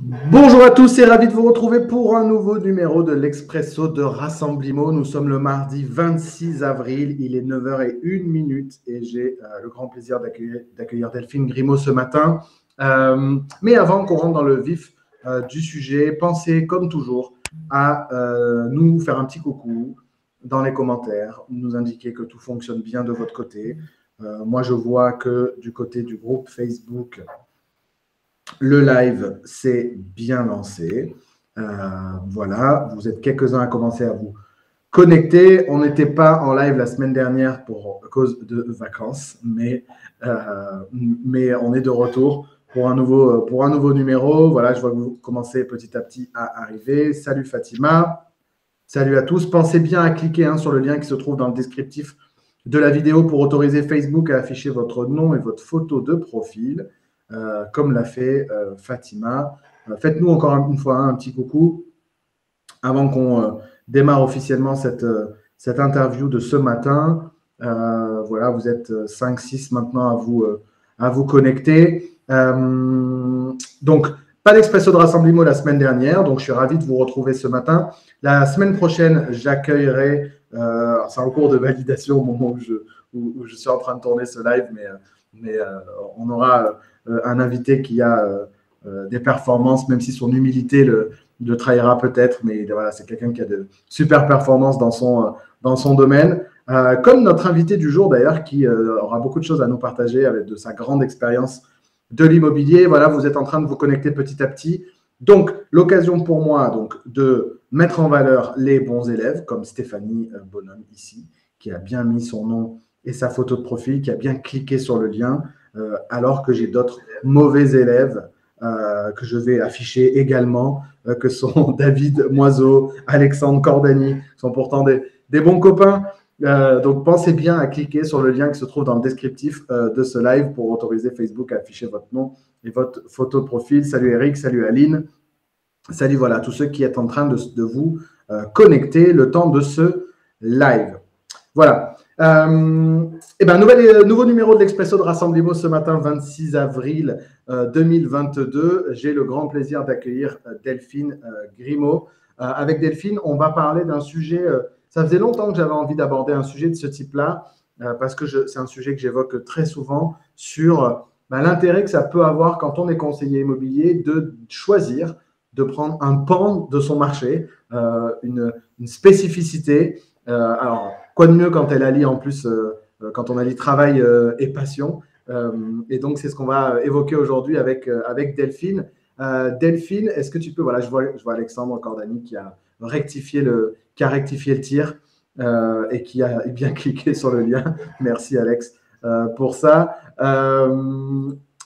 Bonjour à tous et ravi de vous retrouver pour un nouveau numéro de l'Expresso de Rassemblimo. Nous sommes le mardi 26 avril, il est 9h01 et j'ai le grand plaisir d'accueillir Delphine Grimaud ce matin. Mais avant qu'on rentre dans le vif du sujet, pensez comme toujours à nous faire un petit coucou dans les commentaires, nous indiquer que tout fonctionne bien de votre côté. Moi, je vois que du côté du groupe Facebook, le live s'est bien lancé. Voilà, vous êtes quelques-uns à commencer à vous connecter. On n'était pas en live la semaine dernière pour cause de vacances, mais on est de retour pour un nouveau numéro. Voilà, je vois que vous commencez petit à petit à arriver. Salut Fatima. Salut à tous. Pensez bien à cliquer sur le lien qui se trouve dans le descriptif de la vidéo pour autoriser Facebook à afficher votre nom et votre photo de profil. Comme l'a fait Fatima. Faites-nous encore une fois un petit coucou avant qu'on démarre officiellement cette interview de ce matin. Voilà, vous êtes 5-6 maintenant à vous connecter. Donc, pas d'Expresso de Rassemblimo la semaine dernière, donc je suis ravi de vous retrouver ce matin. La semaine prochaine, j'accueillerai, c'est en cours de validation au moment où je suis en train de tourner ce live, mais on aura un invité qui a des performances, même si son humilité le trahira peut-être, mais voilà, c'est quelqu'un qui a de super performances dans son domaine. Comme notre invité du jour d'ailleurs, qui aura beaucoup de choses à nous partager avec de sa grande expérience de l'immobilier. Voilà, vous êtes en train de vous connecter petit à petit. Donc, l'occasion pour moi de mettre en valeur les bons élèves, comme Stéphanie Bonhomme ici, qui a bien mis son nom et sa photo de profil, qui a bien cliqué sur le lien, alors que j'ai d'autres mauvais élèves que je vais afficher également, que sont David Moiseau, Alexandre Cordani, qui sont pourtant des bons copains. Donc, pensez bien à cliquer sur le lien qui se trouve dans le descriptif de ce live pour autoriser Facebook à afficher votre nom et votre photo de profil. Salut Eric, salut Aline, salut voilà, tous ceux qui êtes en train de vous connecter le temps de ce live. Voilà. Nouveau numéro de l'Expresso de Rassemblimo ce matin, 26 avril 2022. J'ai le grand plaisir d'accueillir Delphine Grimaud. Avec Delphine, on va parler d'un sujet, ça faisait longtemps que j'avais envie d'aborder un sujet de ce type-là, parce que c'est un sujet que j'évoque très souvent sur l'intérêt que ça peut avoir quand on est conseiller immobilier de choisir de prendre un pan de son marché, une spécificité. Alors, quoi de mieux quand elle allie en plus, quand on allie travail et passion. Et donc, c'est ce qu'on va évoquer aujourd'hui avec Delphine. Delphine, est-ce que tu peux, voilà, je vois Alexandre Cordani qui a rectifié le tir et qui a bien cliqué sur le lien. Merci Alex pour ça.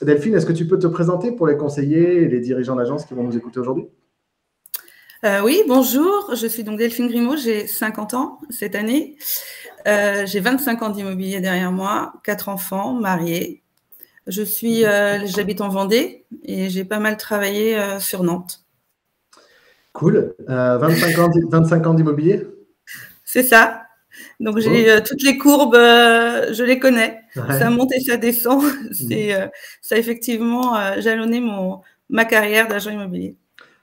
Delphine, est-ce que tu peux te présenter pour les conseillers et les dirigeants d'agence qui vont nous écouter aujourd'hui ? Oui, bonjour, je suis donc Delphine Grimaud, j'ai 50 ans cette année. J'ai 25 ans d'immobilier derrière moi, 4 enfants, mariés. J'habite en Vendée et j'ai pas mal travaillé sur Nantes. Cool. 25 ans d'immobilier ? C'est ça. Donc, j'ai toutes les courbes, je les connais. Ouais. Ça monte et ça descend. Ça a effectivement jalonné ma carrière d'agent immobilier.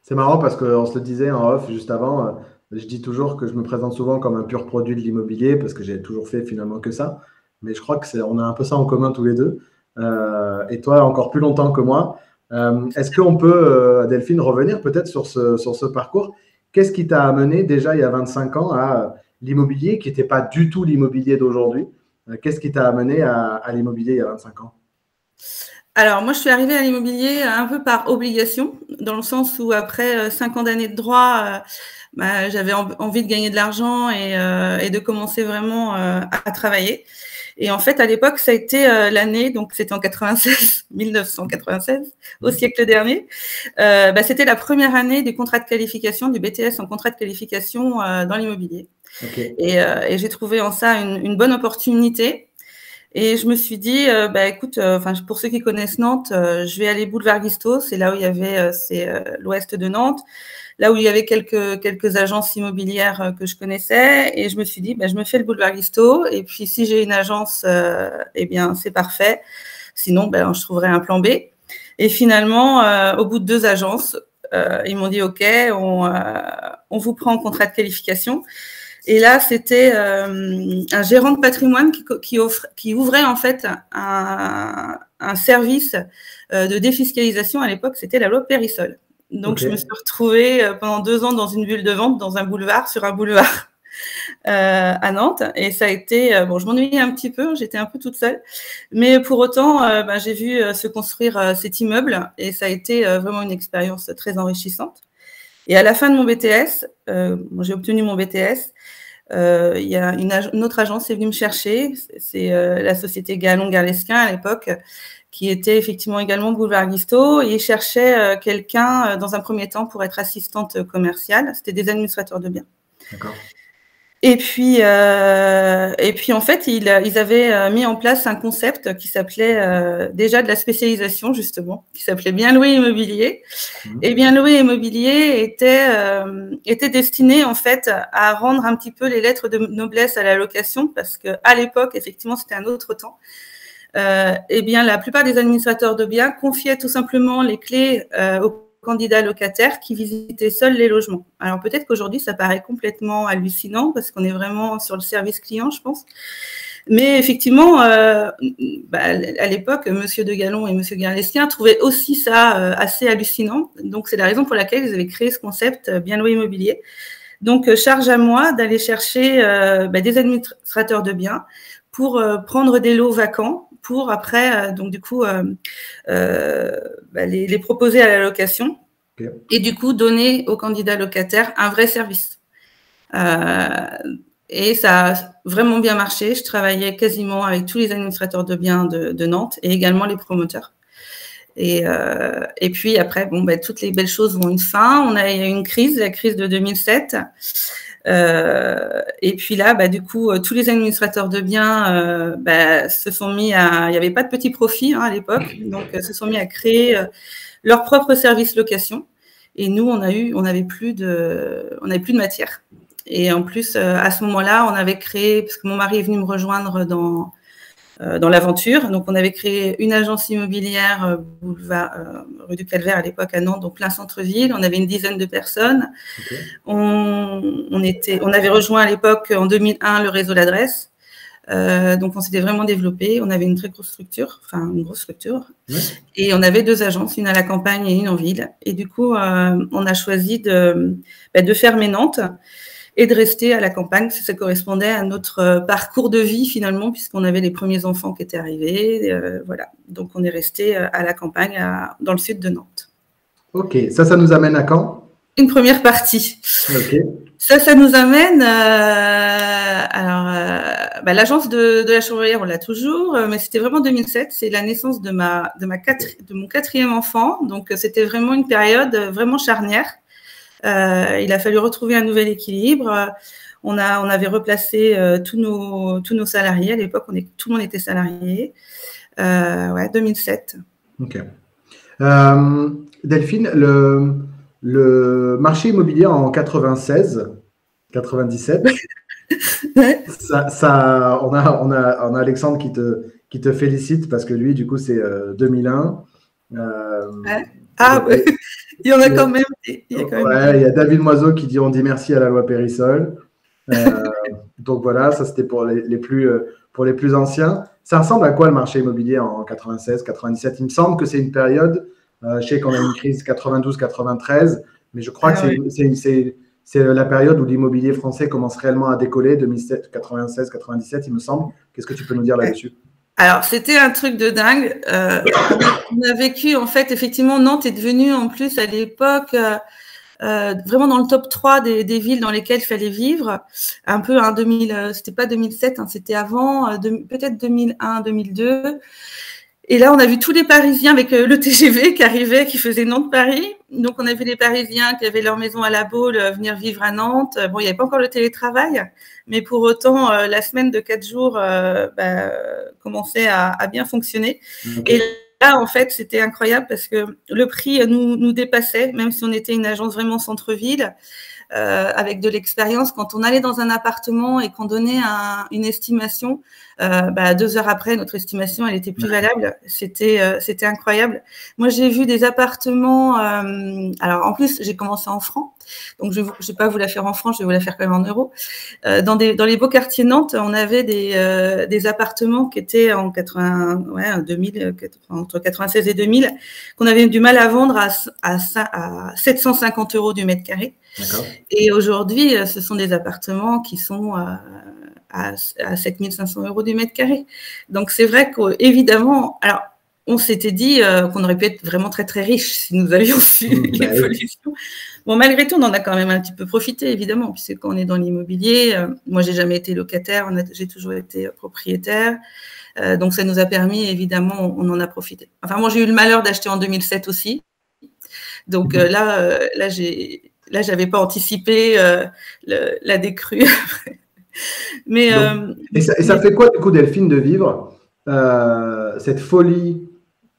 C'est marrant parce qu'on se le disait en off juste avant. Je dis toujours que je me présente souvent comme un pur produit de l'immobilier parce que j'ai toujours fait finalement que ça. Mais je crois qu'on a un peu ça en commun tous les deux. Et toi, encore plus longtemps que moi. Est-ce qu'on peut, Delphine, revenir peut-être sur ce parcours ? Qu'est-ce qui t'a amené déjà il y a 25 ans à l'immobilier qui n'était pas du tout l'immobilier d'aujourd'hui ? Qu'est-ce qui t'a amené à l'immobilier il y a 25 ans ? Alors, moi, je suis arrivée à l'immobilier un peu par obligation, dans le sens où après 5 ans d'années de droit, j'avais envie de gagner de l'argent et de commencer vraiment à travailler. Et en fait, à l'époque, ça a été l'année, donc c'était en 1996, au siècle dernier. C'était la première année des contrats de qualification, du BTS en contrat de qualification dans l'immobilier. Okay. Et j'ai trouvé en ça une bonne opportunité. Et je me suis dit, écoute, pour ceux qui connaissent Nantes, je vais aller boulevard Guisto, c'est là où il y avait, l'ouest de Nantes, là où il y avait quelques agences immobilières que je connaissais. Et je me suis dit, je me fais le boulevard Guisto. Et puis, si j'ai une agence, c'est parfait. Sinon, je trouverai un plan B. Et finalement, au bout de 2 agences, ils m'ont dit OK, on vous prend en contrat de qualification. Et là, c'était un gérant de patrimoine qui ouvrait en fait un service de défiscalisation. À l'époque, c'était la loi Périssol. Donc, je me suis retrouvée pendant 2 ans dans une bulle de vente, dans un boulevard, sur un boulevard à Nantes. Et ça a été, bon, je m'ennuyais un petit peu, j'étais un peu toute seule. Mais pour autant, j'ai vu se construire cet immeuble et ça a été vraiment une expérience très enrichissante. Et à la fin de mon BTS, j'ai obtenu mon BTS. Il y a une autre agence qui est venue me chercher, c'est la société Galon-Garlesquin à l'époque, qui était effectivement également boulevard Guisteau, et ils cherchaient quelqu'un dans un premier temps pour être assistante commerciale. C'était des administrateurs de biens. D'accord. Et puis en fait, ils avaient mis en place un concept qui s'appelait déjà de la spécialisation, justement, qui s'appelait Bien loué immobilier. Et Bien loué immobilier était destiné, en fait, à rendre un petit peu les lettres de noblesse à la location, parce que à l'époque, effectivement, c'était un autre temps. Eh bien, la plupart des administrateurs de biens confiaient tout simplement les clés aux candidats locataires qui visitaient seuls les logements. Alors peut-être qu'aujourd'hui, ça paraît complètement hallucinant parce qu'on est vraiment sur le service client, je pense. Mais effectivement, à l'époque, Monsieur de Galon et Monsieur Garlesquin trouvaient aussi ça assez hallucinant. Donc, c'est la raison pour laquelle ils avaient créé ce concept Bien loué immobilier. Donc, charge à moi d'aller chercher des administrateurs de biens pour prendre des lots vacants pour après, donc du coup, les proposer à la location et du coup donner aux candidats locataires un vrai service. Et ça a vraiment bien marché. Je travaillais quasiment avec tous les administrateurs de biens de Nantes et également les promoteurs. Et puis après, toutes les belles choses ont une fin. On a eu une crise, la crise de 2007. Et puis là, du coup, tous les administrateurs de biens se sont mis à... Il n'y avait pas de petits profits à l'époque, donc se sont mis à créer leur propre service location. Et nous, on n'avait plus de matière. Et en plus, à ce moment-là, on avait créé, parce que mon mari est venu me rejoindre dans l'aventure. Donc, on avait créé une agence immobilière rue du Calvaire à l'époque à Nantes, donc plein centre-ville. On avait une dizaine de personnes. On avait rejoint à l'époque, en 2001, le réseau L'Adresse. Donc, on s'était vraiment développé. On avait une très grosse structure, Et on avait 2 agences, une à la campagne et une en ville. Et du coup, on a choisi de fermer Nantes et de rester à la campagne, parce que ça correspondait à notre parcours de vie finalement, puisqu'on avait les premiers enfants qui étaient arrivés. Voilà. Donc, on est resté à la campagne, dans le sud de Nantes. Ok, ça nous amène à quand? Une première partie. Ok. Ça nous amène l'agence de la Chevrière, on l'a toujours, mais c'était vraiment 2007, c'est la naissance de mon 4e enfant, donc c'était vraiment une période vraiment charnière. Il a fallu retrouver un nouvel équilibre. On avait replacé tous nos salariés. À l'époque, tout le monde était salarié. 2007. Ok. Delphine, le marché immobilier en 96, 97, on a Alexandre qui te félicite parce que lui, du coup, c'est 2001. Il y en a quand même. Il y a David Moiseau qui dit on dit merci à la loi Périssol. Donc voilà, ça c'était pour les plus anciens. Ça ressemble à quoi le marché immobilier en 96, 97? Il me semble que c'est une période, je sais qu'on a une crise 92-93, mais je crois que c'est la période où l'immobilier français commence réellement à décoller, 2007, 96, 97, il me semble. Qu'est-ce que tu peux nous dire là-dessus? Alors, c'était un truc de dingue. On a vécu, en fait, effectivement, Nantes est devenue, en plus, à l'époque, vraiment dans le top 3 des villes dans lesquelles il fallait vivre. Un peu, c'était pas 2007, c'était avant, peut-être 2001, 2002. Et là, on a vu tous les Parisiens avec le TGV qui arrivait, qui faisait Nantes-Paris. Donc, on a vu les Parisiens qui avaient leur maison à La Baule venir vivre à Nantes. Bon, il n'y avait pas encore le télétravail, mais pour autant, la semaine de 4 jours commençait à bien fonctionner. Okay. Et là, en fait, c'était incroyable parce que le prix nous dépassait, même si on était une agence vraiment centre-ville. avec de l'expérience, quand on allait dans un appartement et qu'on donnait une estimation, 2 heures après, notre estimation, elle était plus valable. C'était incroyable. Moi, j'ai vu des appartements. Alors, en plus, j'ai commencé en francs, donc je ne vais pas vous la faire en francs, je vais vous la faire quand même en euros. Dans les beaux quartiers de Nantes, on avait des appartements qui étaient en 2000, entre 96 et 2000, qu'on avait du mal à vendre à 750 € du mètre carré. Et aujourd'hui, ce sont des appartements qui sont à 7500 € du mètre carré. Donc, c'est vrai qu'évidemment, alors, on s'était dit qu'on aurait pu être vraiment très, très riche si nous avions su l'évolution. Bon, malgré tout, on en a quand même un petit peu profité, évidemment, puisque quand on est dans l'immobilier, moi, j'ai jamais été locataire, j'ai toujours été propriétaire. Donc, ça nous a permis, évidemment, on en a profité. Enfin, moi, j'ai eu le malheur d'acheter en 2007 aussi. Donc, là, j'avais pas anticipé la décrue. Mais, et ça fait quoi, du coup, Delphine, de vivre cette folie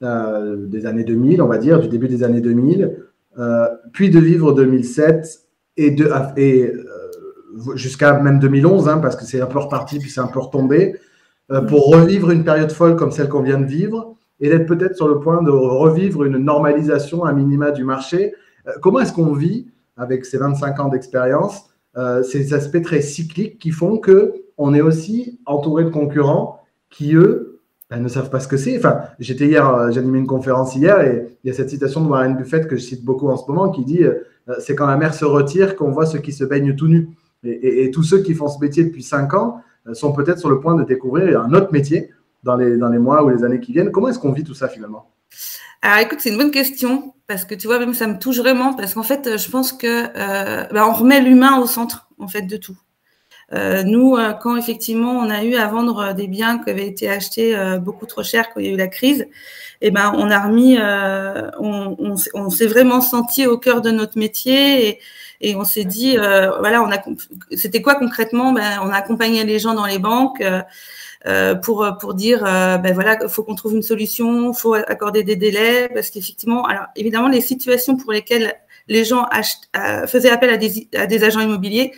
des années 2000, on va dire, du début des années 2000, puis de vivre 2007 et jusqu'à même 2011, hein, parce que c'est un peu reparti, puis c'est un peu retombé, pour revivre une période folle comme celle qu'on vient de vivre et d'être peut-être sur le point de revivre une normalisation à minima du marché. Comment est-ce qu'on vit, avec ces 25 ans d'expérience, ces aspects très cycliques qui font qu'on est aussi entouré de concurrents qui, eux, ne savent pas ce que c'est. Enfin, j'animais une conférence hier et il y a cette citation de Warren Buffett que je cite beaucoup en ce moment qui dit c'est quand la mer se retire qu'on voit ceux qui se baignent tout nus. Et tous ceux qui font ce métier depuis 5 ans sont peut-être sur le point de découvrir un autre métier dans les mois ou les années qui viennent. Comment est-ce qu'on vit tout ça finalement ? Alors écoute, c'est une bonne question parce que tu vois, même ça me touche vraiment parce qu'en fait, je pense que on remet l'humain au centre en fait de tout. Nous, quand effectivement on a eu à vendre des biens qui avaient été achetés beaucoup trop cher quand il y a eu la crise, on a remis, on s'est vraiment senti au cœur de notre métier et on s'est dit, c'était quoi concrètement ? On a accompagné les gens dans les banques. Pour dire faut qu'on trouve une solution, faut accorder des délais parce qu'effectivement, alors évidemment les situations pour lesquelles les gens faisaient appel à des agents immobiliers,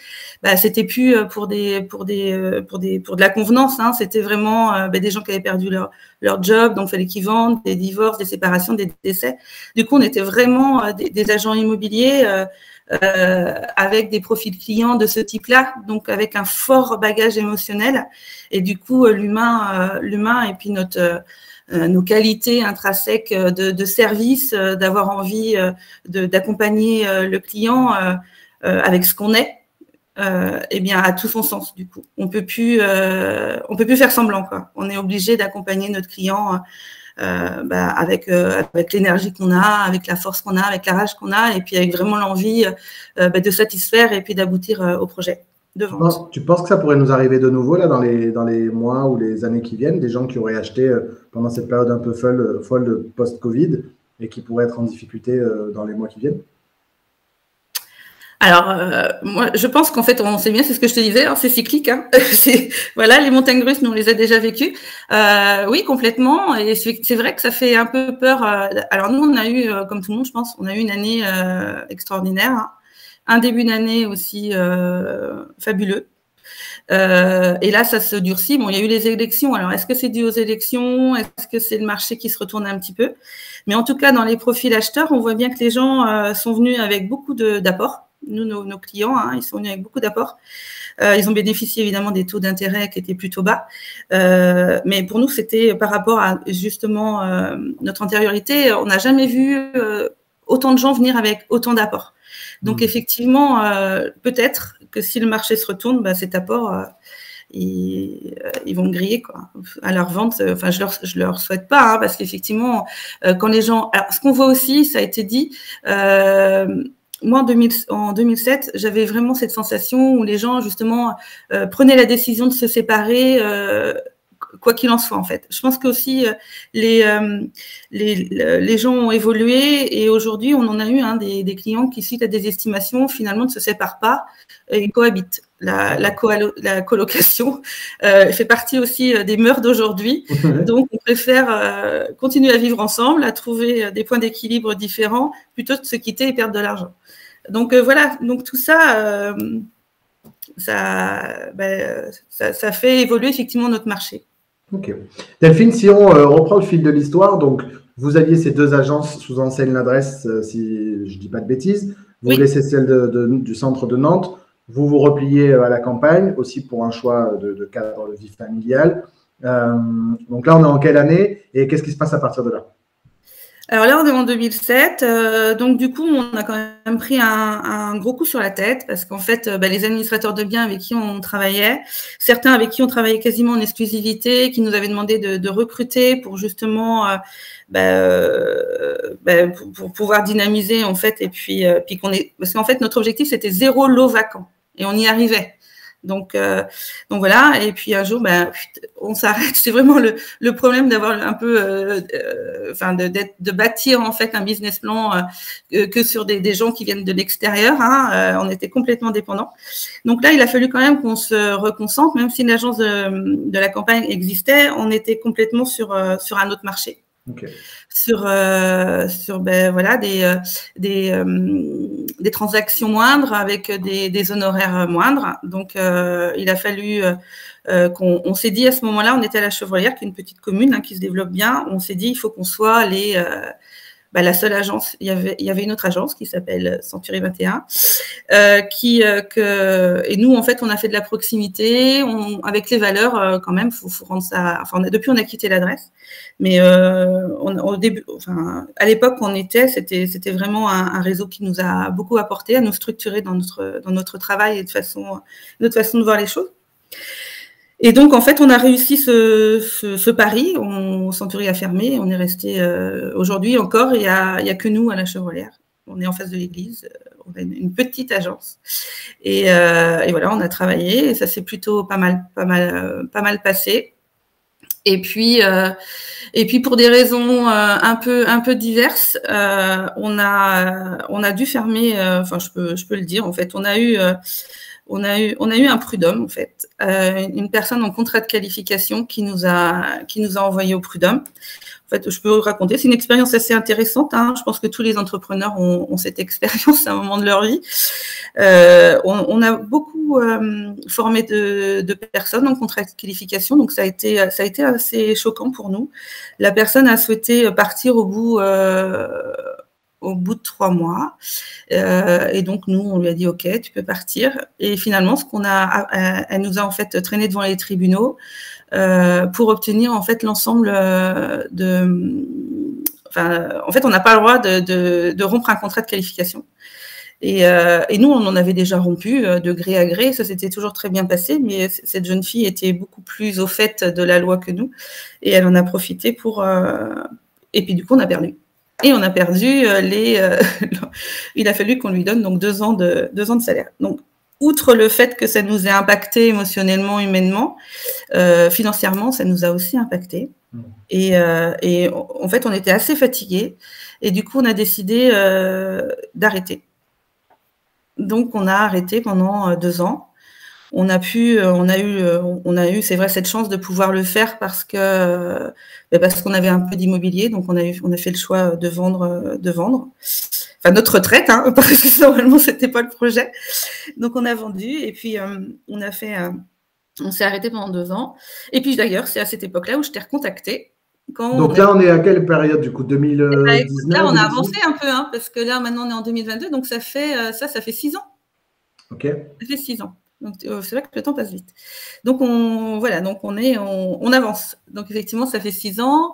c'était plus pour de la convenance, hein, c'était vraiment des gens qui avaient perdu leur job, donc fallait qu'ils vendent, des divorces, des séparations, des décès. Du coup, on était vraiment des agents immobiliers avec des profils clients de ce type-là, donc avec un fort bagage émotionnel. Et du coup, l'humain et puis nos qualités intrinsèques de service, d'avoir envie d'accompagner le client avec ce qu'on est, a tout son sens. Du coup, on peut plus faire semblant, quoi. On est obligé d'accompagner notre client. Avec l'énergie qu'on a, avec la force qu'on a, avec la rage qu'on a, et puis avec vraiment l'envie de satisfaire et puis d'aboutir au projet de vente. Tu penses que ça pourrait nous arriver de nouveau là dans les mois ou les années qui viennent, des gens qui auraient acheté pendant cette période un peu folle de post-Covid et qui pourraient être en difficulté dans les mois qui viennent? Alors, moi, je pense qu'en fait, on sait bien, c'est ce que je te disais, hein, c'est cyclique. Hein. Les montagnes russes, nous, on les a déjà vécues. Oui, complètement. Et c'est vrai que ça fait un peu peur. Alors, nous, on a eu, comme tout le monde, je pense, on a eu une année extraordinaire. Hein. Un début d'année aussi fabuleux. Et là, ça se durcit. Bon, il y a eu les élections. Alors, est-ce que c'est dû aux élections? Est-ce que c'est le marché qui se retourne un petit peu? Mais en tout cas, dans les profils acheteurs, on voit bien que les gens sont venus avec beaucoup d'apports. Nous, nos clients, hein, ils sont venus avec beaucoup d'apports. Ils ont bénéficié évidemment des taux d'intérêt qui étaient plutôt bas. Mais pour nous, c'était par rapport à justement notre antériorité. On n'a jamais vu autant de gens venir avec autant d'apports. Donc, effectivement, peut-être que si le marché se retourne, cet apport, ils vont griller quoi, à leur vente. Enfin, je leur souhaite pas, hein, parce qu'effectivement, quand les gens… Alors, ce qu'on voit aussi, ça a été dit… moi, en 2007, j'avais vraiment cette sensation où les gens, justement, prenaient la décision de se séparer, quoi qu'il en soit, en fait. Je pense qu'aussi, les gens ont évolué et aujourd'hui, on en a eu des clients qui, suite à des estimations, finalement, ne se séparent pas et ils cohabitent. La colocation fait partie aussi des mœurs d'aujourd'hui. Donc, on préfère continuer à vivre ensemble, à trouver des points d'équilibre différents, plutôt que de se quitter et perdre de l'argent. Donc voilà, donc tout ça, ça fait évoluer effectivement notre marché. Ok. Delphine, si on reprend le fil de l'histoire, donc vous aviez ces 2 agences sous enseigne l'adresse, si je ne dis pas de bêtises, vous laissez celle du centre de Nantes, vous vous repliez à la campagne, aussi pour un choix de cadre de vie familiale. Donc là, on est en quelle année et qu'est-ce qui se passe à partir de là? Alors là, on est en 2007. Donc, du coup, on a quand même pris un gros coup sur la tête parce qu'en fait, les administrateurs de biens avec qui on travaillait, certains avec qui on travaillait quasiment en exclusivité, qui nous avaient demandé de recruter pour justement pour pouvoir dynamiser, en fait, et puis parce qu'en fait, notre objectif, c'était 0 lot vacant et on y arrivait. Donc voilà, et puis un jour, on s'arrête. C'est vraiment le problème d'avoir un peu, de bâtir en fait un business plan que sur des gens qui viennent de l'extérieur. On était complètement dépendants. Donc là, il a fallu quand même qu'on se reconcentre, même si l'agence de la campagne existait, on était complètement sur un autre marché. Okay. Sur des transactions moindres avec des honoraires moindres. Donc, il a fallu on s'est dit à ce moment-là, on était à la Chevrolière, qui est une petite commune qui se développe bien. On s'est dit, il faut qu'on soit la seule agence. Il y avait une autre agence qui s'appelle Century 21, et nous, en fait, on a fait de la proximité, avec les valeurs, quand même, faut rendre ça. Enfin, depuis, on a quitté l'adresse, mais au début, à l'époque, c'était vraiment un réseau qui nous a beaucoup apporté à nous structurer dans notre travail et notre façon de voir les choses. Et donc, en fait, on a réussi ce pari. Century a fermé. On est resté aujourd'hui encore. Il y a que nous à la Chevrolière. On est en face de l'église. On a une petite agence. Et voilà, on a travaillé. Et ça s'est plutôt pas mal passé. Et puis pour des raisons un peu diverses, on a dû fermer. Je peux le dire. En fait, on a eu un prud'homme, en fait, une personne en contrat de qualification qui nous a envoyé au prud'homme. En fait, je peux vous raconter, c'est une expérience assez intéressante. Je pense que tous les entrepreneurs ont cette expérience à un moment de leur vie. On a beaucoup formé de personnes en contrat de qualification, donc ça a été assez choquant pour nous. La personne a souhaité partir au bout de 3 mois. Et donc, nous, on lui a dit, OK, tu peux partir. Et finalement, elle nous a en fait traîné devant les tribunaux pour obtenir en fait l'ensemble en fait, on n'a pas le droit de rompre un contrat de qualification. Et nous, on en avait déjà rompu de gré à gré. Ça s'était toujours très bien passé, mais cette jeune fille était beaucoup plus au fait de la loi que nous. Et elle en a profité pour... Et puis, du coup, on a perdu. Et on a perdu il a fallu qu'on lui donne donc 2 ans de salaire. Donc, outre le fait que ça nous ait impacté émotionnellement, humainement, financièrement, ça nous a aussi impacté. Et en fait, on était assez fatigués. Et du coup, on a décidé d'arrêter. Donc, on a arrêté pendant 2 ans. On a eu, c'est vrai, cette chance de pouvoir le faire parce qu'on avait un peu d'immobilier, donc on a fait le choix de vendre. Enfin, notre retraite, parce que normalement c'était pas le projet. Donc on a vendu et puis on s'est arrêté pendant 2 ans. Et puis d'ailleurs, c'est à cette époque-là où je t'ai recontacté. Donc là, on est à quelle période du coup, 2019? Là, on a avancé un peu, parce que là maintenant on est en 2022, donc ça fait 6 ans. Ok. Ça fait 6 ans. Donc, c'est vrai que le temps passe vite. Donc, on avance. Donc, effectivement, ça fait 6 ans.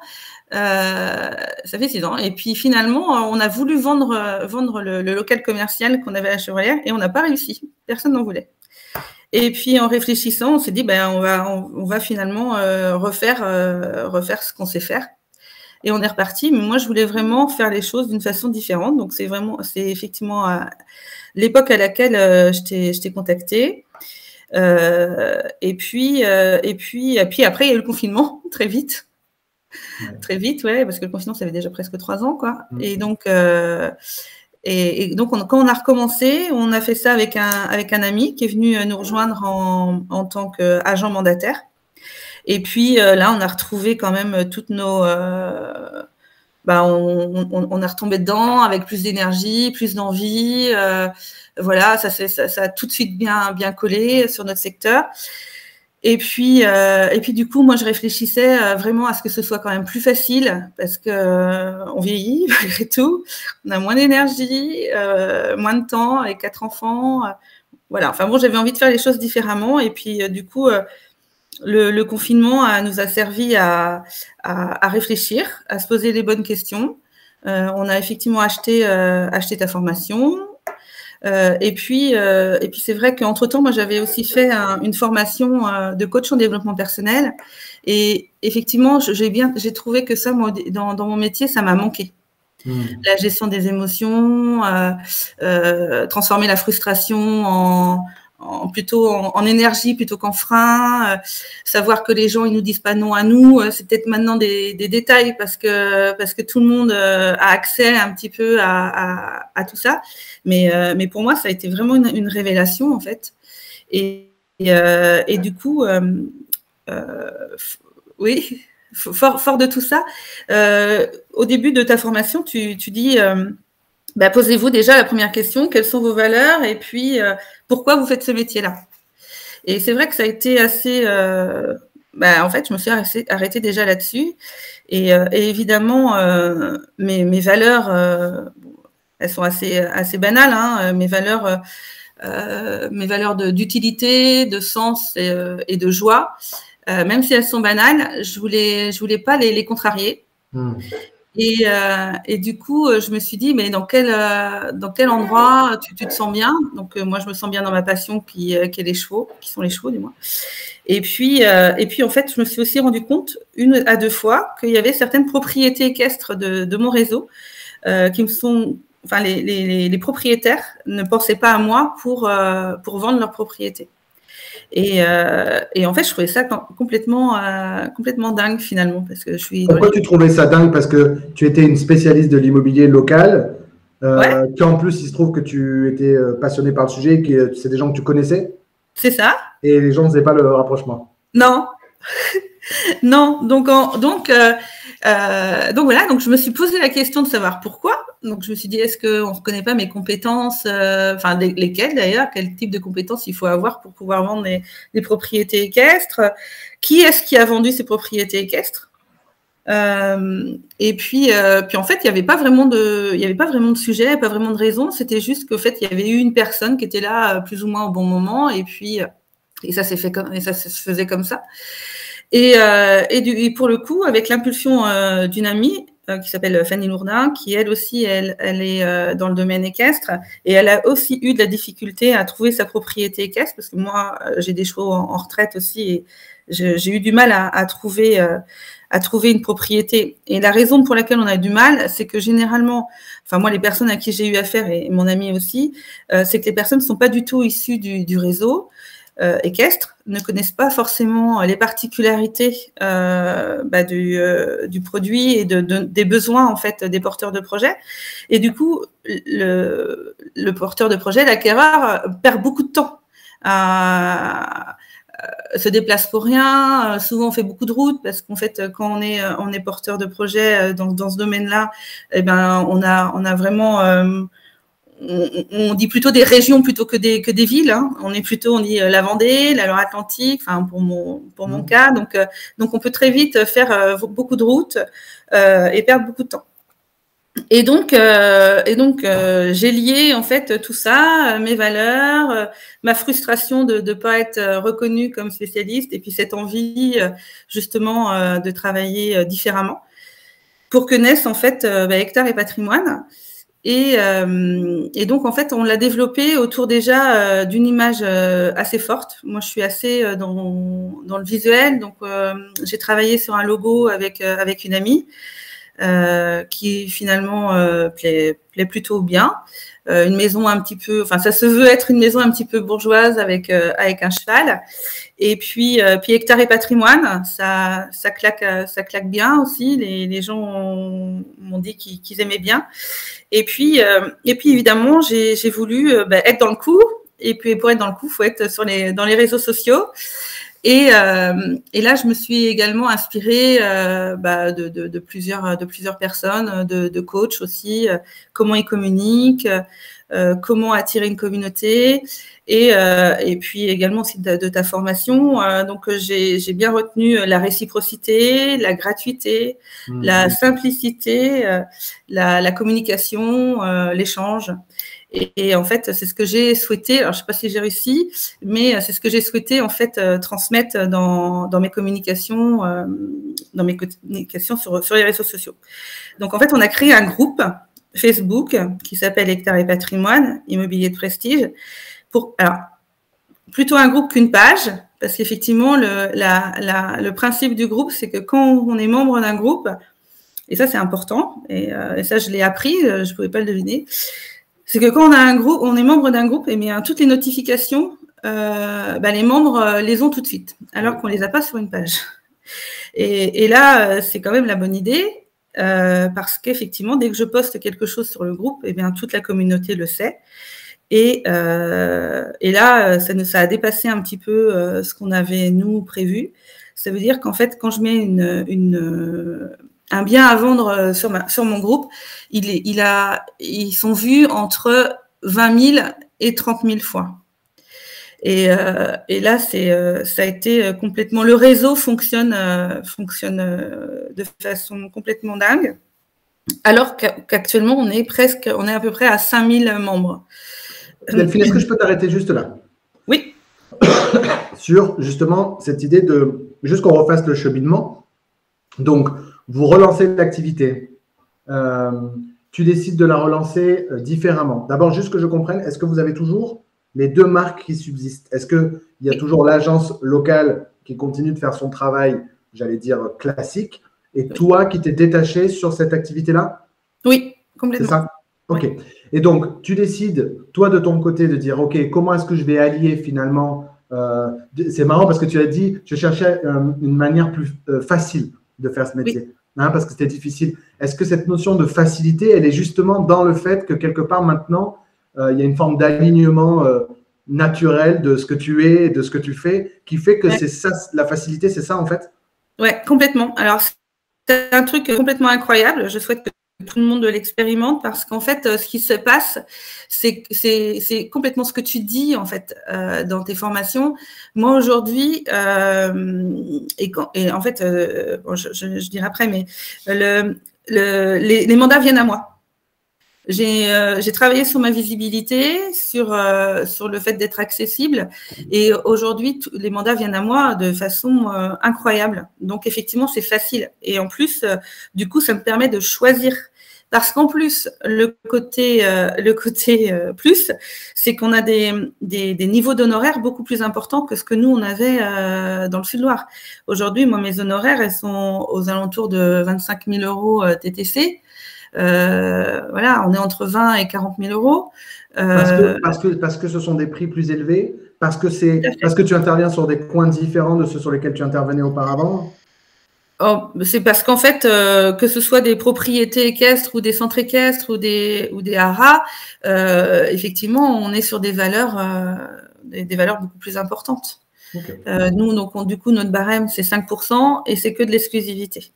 Et puis, finalement, on a voulu vendre le local commercial qu'on avait à la Chevrolière et on n'a pas réussi. Personne n'en voulait. Et puis, en réfléchissant, on s'est dit, on va finalement refaire ce qu'on sait faire. Et on est reparti. Mais moi, je voulais vraiment faire les choses d'une façon différente. Donc, c'est effectivement l'époque à laquelle je t'ai contacté. Et puis après, il y a eu le confinement, très vite. Ouais. Très vite, ouais, parce que le confinement, ça fait déjà presque 3 ans, quoi. Et donc, quand on a recommencé, on a fait ça avec un ami qui est venu nous rejoindre en tant qu'agent mandataire. Et puis là, on a retrouvé quand même toutes nos on est retombé dedans avec plus d'énergie, plus d'envie. Voilà, ça a tout de suite bien collé sur notre secteur. Et puis du coup, moi, je réfléchissais vraiment à ce que ce soit quand même plus facile parce que on vieillit malgré tout, on a moins d'énergie, moins de temps avec 4 enfants. Voilà. Enfin bon, j'avais envie de faire les choses différemment. Et puis du coup, le confinement nous a servi à réfléchir, à se poser les bonnes questions. On a effectivement acheté ta formation. Et puis c'est vrai qu'entre-temps, moi, j'avais aussi fait une formation de coach en développement personnel. Et effectivement, j'ai trouvé que ça, moi, dans mon métier, ça m'a manqué. La gestion des émotions, transformer la frustration plutôt en énergie plutôt qu'en frein, savoir que les gens ils nous disent pas non à nous, c'est peut-être maintenant des détails parce que tout le monde a accès un petit peu à tout ça, mais pour moi ça a été vraiment une révélation en fait, et du coup oui, fort de tout ça, au début de ta formation tu dis posez-vous déjà la première question, quelles sont vos valeurs et puis pourquoi vous faites ce métier-là. Et c'est vrai que ça a été assez... en fait, je me suis arrêtée déjà là-dessus. Et évidemment, mes valeurs, elles sont assez banales. Hein, mes valeurs d'utilité, de sens et de joie, même si elles sont banales, je voulais pas les contrarier. Et du coup, je me suis dit, mais dans quel endroit tu te sens bien? Donc, moi, je me sens bien dans ma passion qui est les chevaux, qui sont les chevaux, du moins. Et puis, en fait, je me suis aussi rendu compte, 1 à 2 fois, qu'il y avait certaines propriétés équestres de mon réseau qui me sont... Enfin, les propriétaires ne pensaient pas à moi pour vendre leurs propriétés. Et en fait, je trouvais ça complètement dingue finalement. Parce que Pourquoi tu trouvais ça dingue? Parce que tu étais une spécialiste de l'immobilier local, qu'en plus, il se trouve que tu étais passionnée par le sujet, que c'est des gens que tu connaissais. C'est ça. Et les gens ne faisaient pas le rapprochement. Non. Non. Donc voilà, donc je me suis posé la question de savoir pourquoi. Donc je me suis dit, est-ce qu'on ne reconnaît pas mes compétences, enfin lesquelles d'ailleurs, quel type de compétences il faut avoir pour pouvoir vendre des propriétés équestres? Qui est-ce qui a vendu ces propriétés équestres? Et puis en fait, il n'y avait pas vraiment de sujet, pas vraiment de raison. C'était juste qu'au fait, il y avait eu une personne qui était là plus ou moins au bon moment, et puis ça se faisait comme ça. Et pour le coup, avec l'impulsion d'une amie qui s'appelle Fanny Lourdin, qui elle aussi, elle est dans le domaine équestre, et elle a aussi eu de la difficulté à trouver sa propriété équestre, parce que moi, j'ai des chevaux en retraite aussi, et j'ai eu du mal à trouver une propriété. Et la raison pour laquelle on a du mal, c'est que généralement, enfin moi, les personnes à qui j'ai eu affaire, et mon ami aussi, c'est que les personnes ne sont pas du tout issues du réseau équestre, ne connaissent pas forcément les particularités du produit et des besoins en fait des porteurs de projets. Et du coup, le porteur de projet, l'acquéreur, perd beaucoup de temps. Se déplace pour rien. Souvent, on fait beaucoup de routes parce qu'en fait, quand on est porteur de projet dans ce domaine-là, eh ben, on a vraiment on dit plutôt des régions plutôt que des villes. Hein. On dit la Vendée, la Loire-Atlantique, enfin pour mon cas. Donc on peut très vite faire beaucoup de routes et perdre beaucoup de temps. Et donc j'ai lié en fait tout ça, mes valeurs, ma frustration de ne pas être reconnue comme spécialiste, et puis cette envie justement de travailler différemment, pour que naisse en fait Hectare et Patrimoine. Et donc, en fait, on l'a développé autour déjà d'une image assez forte. Moi, je suis assez dans le visuel. Donc, j'ai travaillé sur un logo avec une amie qui finalement plaît plutôt bien. Une maison un petit peu... Enfin, ça se veut être une maison un petit peu bourgeoise avec un cheval. Et puis Hectare et Patrimoine, ça claque bien aussi. Les gens m'ont dit qu'ils aimaient bien. Et puis évidemment, j'ai voulu être dans le coup. Et puis pour être dans le coup, il faut être dans les réseaux sociaux. Et là, je me suis également inspirée de plusieurs personnes, de coachs aussi, comment ils communiquent, comment attirer une communauté, et puis également aussi de ta formation. Donc, j'ai bien retenu la réciprocité, la gratuité, la simplicité, la communication, l'échange. Et en fait, c'est ce que j'ai souhaité. Alors, je ne sais pas si j'ai réussi, mais c'est ce que j'ai souhaité en fait transmettre dans mes communications, sur les réseaux sociaux. Donc, en fait, on a créé un groupe Facebook qui s'appelle Hectares et Patrimoine Immobilier de Prestige. Alors, plutôt un groupe qu'une page, parce qu'effectivement, le principe du groupe, c'est que quand on est membre d'un groupe, et ça c'est important, et ça je l'ai appris, je ne pouvais pas le deviner. C'est que quand on est membre d'un groupe, et bien toutes les notifications, les membres les ont tout de suite, alors qu'on les a pas sur une page. Et là, c'est quand même la bonne idée, parce qu'effectivement, dès que je poste quelque chose sur le groupe, et bien toute la communauté le sait. Et là, ça a dépassé un petit peu ce qu'on avait nous prévu. Ça veut dire qu'en fait, quand je mets un bien à vendre sur mon groupe, ils sont vus entre 20 000 et 30 000 fois. Et là, ça a été complètement. Le réseau fonctionne de façon complètement dingue, alors qu'actuellement, on est à peu près à 5 000 membres. Delphine, est-ce que je peux t'arrêter juste là? Oui. Sur justement cette idée de juste qu'on refasse le cheminement. Donc, vous relancez l'activité. Tu décides de la relancer différemment. D'abord, juste que je comprenne, est-ce que vous avez toujours les deux marques qui subsistent? Est-ce qu'il y a toujours l'agence locale qui continue de faire son travail, j'allais dire classique, et toi qui t'es détaché sur cette activité-là? Oui, complètement. C'est ça? Ok. Oui. Et donc, tu décides, toi, de ton côté, de dire, OK, comment est-ce que je vais allier finalement c'est marrant parce que tu as dit, je cherchais une manière plus facile de faire ce métier, oui. Parce que c'était difficile. Est-ce que cette notion de facilité, elle est justement dans le fait que quelque part maintenant, il y a une forme d'alignement naturel de ce que tu es, de ce que tu fais, qui fait que c'est ça, la facilité, c'est ça en fait? Oui, complètement. Alors, c'est un truc complètement incroyable. Je souhaite que tout le monde l'expérimente parce qu'en fait, ce qui se passe, c'est complètement ce que tu dis en fait dans tes formations. Moi aujourd'hui, en fait, bon, je dirai après, mais les mandats viennent à moi. J'ai travaillé sur ma visibilité, sur le fait d'être accessible, et aujourd'hui les mandats viennent à moi de façon incroyable. Donc effectivement c'est facile, et en plus du coup ça me permet de choisir, parce qu'en plus le côté plus, c'est qu'on a des niveaux d'honoraires beaucoup plus importants que ce que nous on avait dans le Sud-Loire. Aujourd'hui, moi mes honoraires elles sont aux alentours de 25 000 euros TTC. Voilà, on est entre 20 et 40 000 euros. Parce que ce sont des prix plus élevés, parce que tu interviens sur des coins différents de ceux sur lesquels tu intervenais auparavant? C'est parce qu'en fait, que ce soit des propriétés équestres ou des centres équestres ou des haras, effectivement, on est sur des valeurs beaucoup plus importantes. Okay. Nous, donc, du coup, notre barème, c'est 5% et c'est que de l'exclusivité.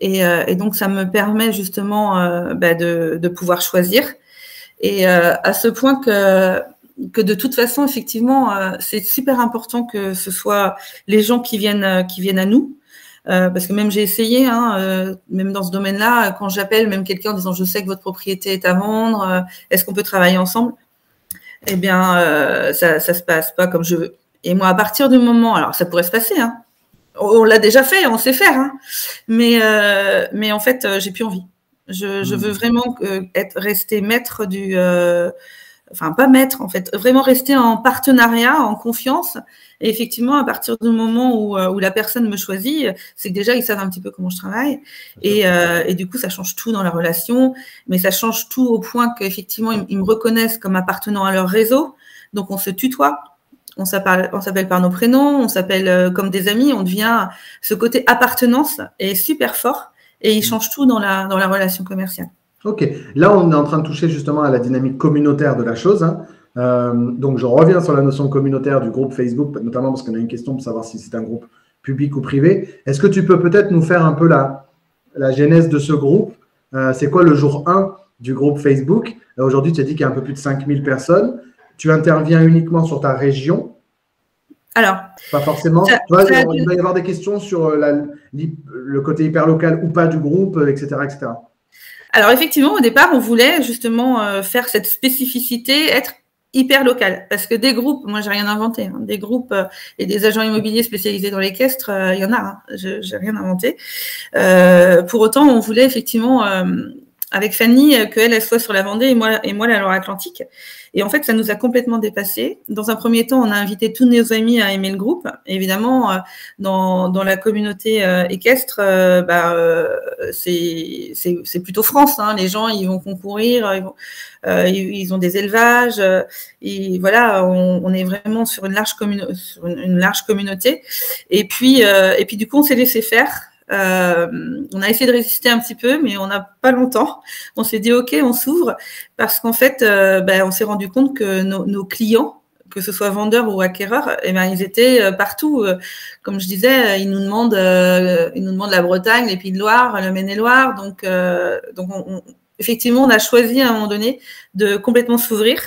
Et donc, ça me permet justement de pouvoir choisir. Et à ce point que de toute façon, effectivement, c'est super important que ce soit les gens qui viennent à nous. Parce que même j'ai essayé, même dans ce domaine-là, quand j'appelle même quelqu'un en disant « je sais que votre propriété est à vendre, est-ce qu'on peut travailler ensemble ?» Eh bien, ça se passe pas comme je veux. Et moi, à partir du moment… Alors, ça pourrait se passer, on l'a déjà fait, on sait faire, mais en fait, j'ai plus envie. Je veux vraiment rester maître du… enfin, pas maître, en fait, vraiment rester en partenariat, en confiance. Et effectivement, à partir du moment où la personne me choisit, c'est que déjà, ils savent un petit peu comment je travaille. Et du coup, ça change tout dans la relation, mais ça change tout au point qu'effectivement, ils me reconnaissent comme appartenant à leur réseau. Donc, on se tutoie. On s'appelle par nos prénoms, on s'appelle comme des amis, on devient… Ce côté appartenance est super fort et il change tout dans la relation commerciale. Ok. Là, on est en train de toucher justement à la dynamique communautaire de la chose. Donc, je reviens sur la notion communautaire du groupe Facebook, notamment parce qu'on a une question pour savoir si c'est un groupe public ou privé. Est-ce que tu peux peut-être nous faire un peu la genèse de ce groupe? C'est quoi le jour 1 du groupe Facebook? Aujourd'hui, tu as dit qu'il y a un peu plus de 5000 personnes. Tu interviens uniquement sur ta région? Alors, pas forcément. Il va y avoir des questions sur le côté hyper local ou pas du groupe, etc., etc. Alors, effectivement, au départ, on voulait justement faire cette spécificité, être hyper local. Parce que des groupes, moi, j'ai rien inventé. Hein, des groupes et des agents immobiliers spécialisés dans l'équestre, il y en a. Hein, j'ai rien inventé. Pour autant, on voulait effectivement, avec Fanny, qu'elle soit sur la Vendée et moi la Loire-Atlantique. Et en fait, ça nous a complètement dépassé. Dans un premier temps, on a invité tous nos amis à aimer le groupe. Et évidemment, dans la communauté équestre, c'est plutôt France. Hein. Les gens, ils vont concourir, ils ont des élevages. Et voilà, on est vraiment sur une large communauté. Et puis, du coup, on s'est laissé faire. On a essayé de résister un petit peu, mais on n'a pas longtemps. On s'est dit ok, on s'ouvre parce qu'en fait, on s'est rendu compte que nos clients, que ce soit vendeurs ou acquéreurs, ils étaient partout. Comme je disais, ils nous demandent la Bretagne, les Pays de Loire, le Maine-et-Loire. Donc effectivement, on a choisi à un moment donné de complètement s'ouvrir.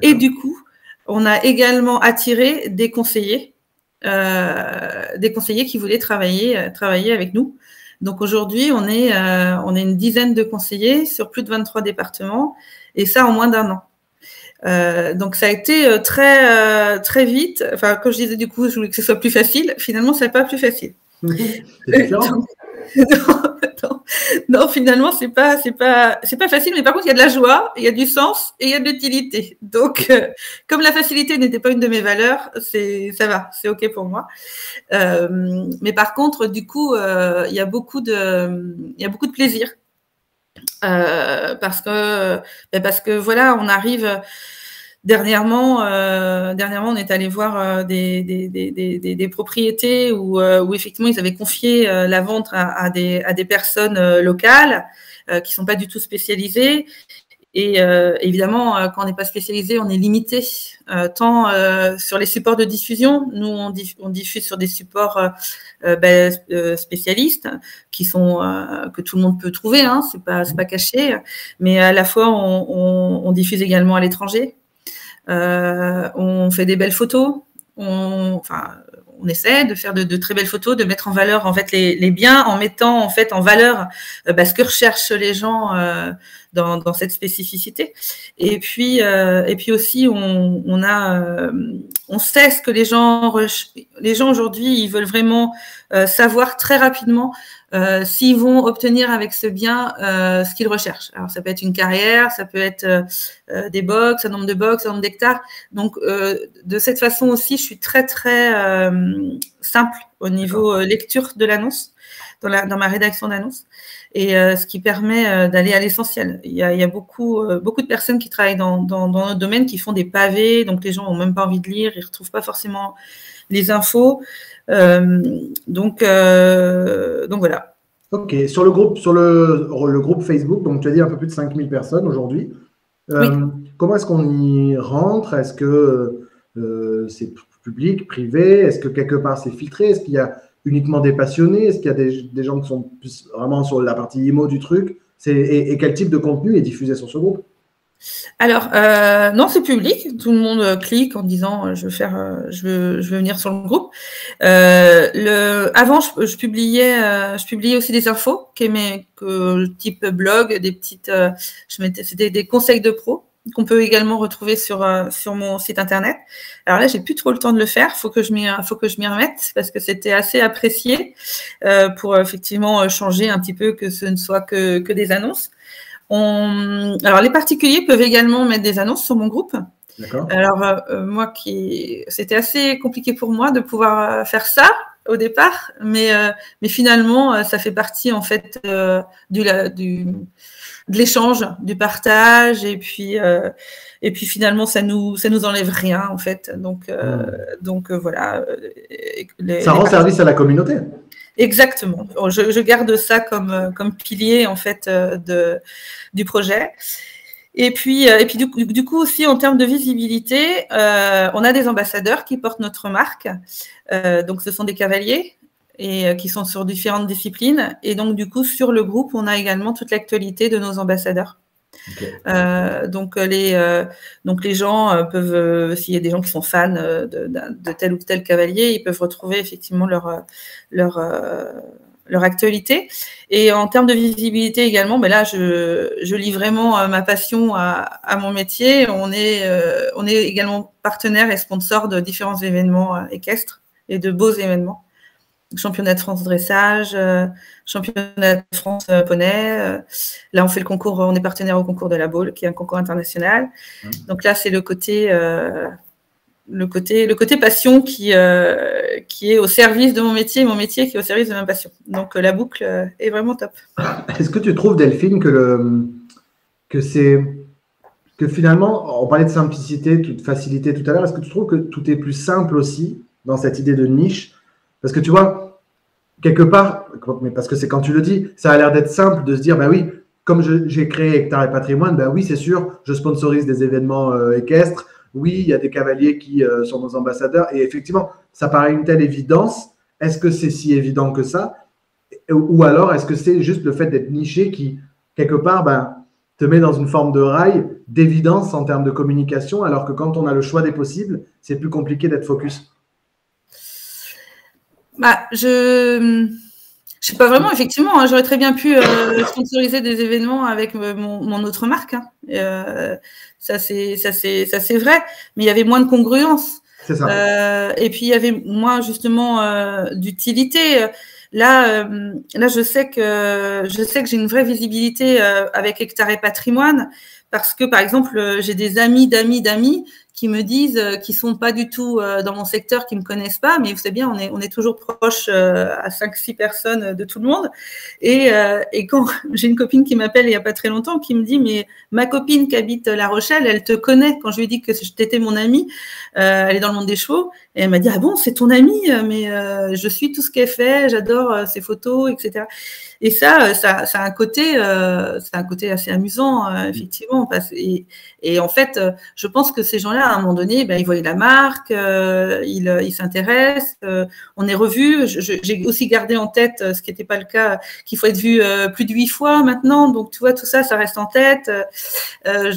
Et du coup, on a également attiré des conseillers qui voulaient travailler avec nous. Donc aujourd'hui, on est une dizaine de conseillers sur plus de 23 départements, et ça en moins d'1 an. Donc ça a été très vite. Enfin, comme je disais, du coup, je voulais que ce soit plus facile. Finalement, c'est pas plus facile. Non, finalement, c'est pas facile, mais par contre, il y a de la joie, il y a du sens et il y a de l'utilité. Donc, comme la facilité n'était pas une de mes valeurs, ça va, c'est OK pour moi. Mais par contre, du coup, il y a beaucoup de plaisir. Parce que voilà, on arrive. Dernièrement, on est allé voir des propriétés où effectivement ils avaient confié la vente à des personnes locales qui sont pas du tout spécialisées. Et évidemment, quand on n'est pas spécialisé, on est limité tant sur les supports de diffusion. Nous, on diffuse sur des supports spécialistes qui sont que tout le monde peut trouver. Hein, c'est pas caché. Mais à la fois, on diffuse également à l'étranger. On fait des belles photos, on essaie de faire de très belles photos, de mettre en valeur en fait les biens, en mettant en fait en valeur ce que recherchent les gens dans cette spécificité. Et puis aussi on sait ce que les gens aujourd'hui, ils veulent vraiment savoir très rapidement s'ils vont obtenir avec ce bien ce qu'ils recherchent. Alors ça peut être une carrière, ça peut être des box, un nombre de box, un nombre d'hectares. Donc de cette façon aussi, je suis très très simple au niveau lecture de l'annonce, dans ma rédaction d'annonce, et ce qui permet d'aller à l'essentiel. Il y a beaucoup de personnes qui travaillent dans notre domaine qui font des pavés, donc les gens n'ont même pas envie de lire, ils ne retrouvent pas forcément les infos. Donc voilà. Ok, sur le groupe Facebook, donc tu as dit un peu plus de 5000 personnes aujourd'hui. Oui. Comment est-ce qu'on y rentre? Est-ce que c'est public, privé? Est-ce que quelque part c'est filtré? Est-ce qu'il y a uniquement des passionnés? Est-ce qu'il y a des gens qui sont plus vraiment sur la partie IMO du truc? Et quel type de contenu est diffusé sur ce groupe? Alors, non, c'est public. Tout le monde clique en disant je veux venir sur le groupe. Avant, je publiais aussi des infos type blog, des petites. C'était des conseils de pro qu'on peut également retrouver sur mon site internet. Alors là, j'ai plus trop le temps de le faire. Faut que je m'y remette parce que c'était assez apprécié pour effectivement changer un petit peu, que ce ne soit que des annonces. Alors, les particuliers peuvent également mettre des annonces sur mon groupe. D'accord. Alors, c'était assez compliqué pour moi de pouvoir faire ça au départ, mais finalement, ça fait partie en fait de l'échange, du partage, et puis finalement, ça nous enlève rien en fait. Donc voilà. Ça rend service à la communauté. Exactement. Je garde ça comme pilier en fait du projet. Et puis du coup aussi, en termes de visibilité, on a des ambassadeurs qui portent notre marque. Donc, ce sont des cavaliers et qui sont sur différentes disciplines. Et donc, du coup, sur le groupe, on a également toute l'actualité de nos ambassadeurs. Okay. Donc les gens peuvent, s'il y a des gens qui sont fans de tel ou tel cavalier, ils peuvent retrouver effectivement leur actualité. Et en termes de visibilité également, ben là, je lie vraiment ma passion à mon métier. On est également partenaire et sponsor de différents événements équestres et de beaux événements. Championnat de France dressage, championnat de France poney. Là, on fait le concours, on est partenaire au concours de la Baule, qui est un concours international. Donc là, c'est le côté passion qui est au service de mon métier qui est au service de ma passion. Donc la boucle est vraiment top. Est-ce que tu trouves, Delphine, que finalement, on parlait de simplicité, de facilité tout à l'heure, est-ce que tu trouves que tout est plus simple aussi dans cette idée de niche? Parce que tu vois, quelque part, mais parce que c'est quand tu le dis, ça a l'air d'être simple de se dire, ben oui, comme j'ai créé Hectare et Patrimoine, ben oui, c'est sûr, je sponsorise des événements équestres. Oui, il y a des cavaliers qui sont nos ambassadeurs. Et effectivement, ça paraît une telle évidence. Est-ce que c'est si évident que ça? Ou alors, est-ce que c'est juste le fait d'être niché qui, quelque part, te met dans une forme de rail d'évidence en termes de communication, alors que quand on a le choix des possibles, c'est plus compliqué d'être focus? Je sais pas vraiment, effectivement, hein, j'aurais très bien pu sponsoriser des événements avec mon autre marque. Hein. Ça c'est vrai, mais il y avait moins de congruence. C'est ça. Et puis il y avait moins justement d'utilité. Là, je sais que j'ai une vraie visibilité avec Hectare et Patrimoine parce que, par exemple, j'ai des amis d'amis qui me disent qu'ils sont pas du tout dans mon secteur, qui me connaissent pas, mais vous savez bien, on est toujours proche à 5-6 personnes de tout le monde. Et quand j'ai une copine qui m'appelle il y a pas très longtemps, qui me dit, mais ma copine qui habite La Rochelle, elle te connaît. Quand je lui ai dit que t'étais mon amie, elle est dans le monde des chevaux, et elle m'a dit, ah bon, c'est ton amie, mais je suis tout ce qu'elle fait, j'adore ses photos, etc. Et ça a un côté assez amusant, effectivement. Et en fait, je pense que ces gens-là, à un moment donné, ils voyaient la marque, ils s'intéressent, on est revus. J'ai aussi gardé en tête, ce qui n'était pas le cas, qu'il faut être vu plus de 8 fois maintenant. Donc, tu vois, tout ça, ça reste en tête.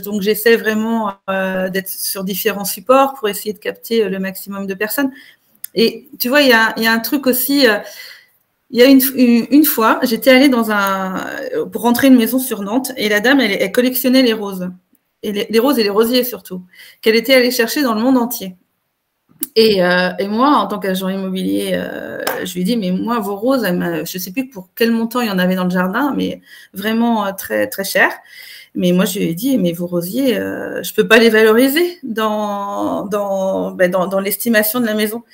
Donc, j'essaie vraiment d'être sur différents supports pour essayer de capter le maximum de personnes. Et tu vois, il y a un truc aussi... il y a une fois, j'étais allée pour rentrer une maison sur Nantes et la dame, elle collectionnait les roses. Et les roses et les rosiers surtout, qu'elle était allée chercher dans le monde entier. Et moi, en tant qu'agent immobilier, je lui ai dit, mais moi, vos roses, je ne sais plus pour quel montant il y en avait dans le jardin, mais vraiment très, très cher. Mais moi, je lui ai dit, mais vos rosiers, je ne peux pas les valoriser dans l'estimation de la maison.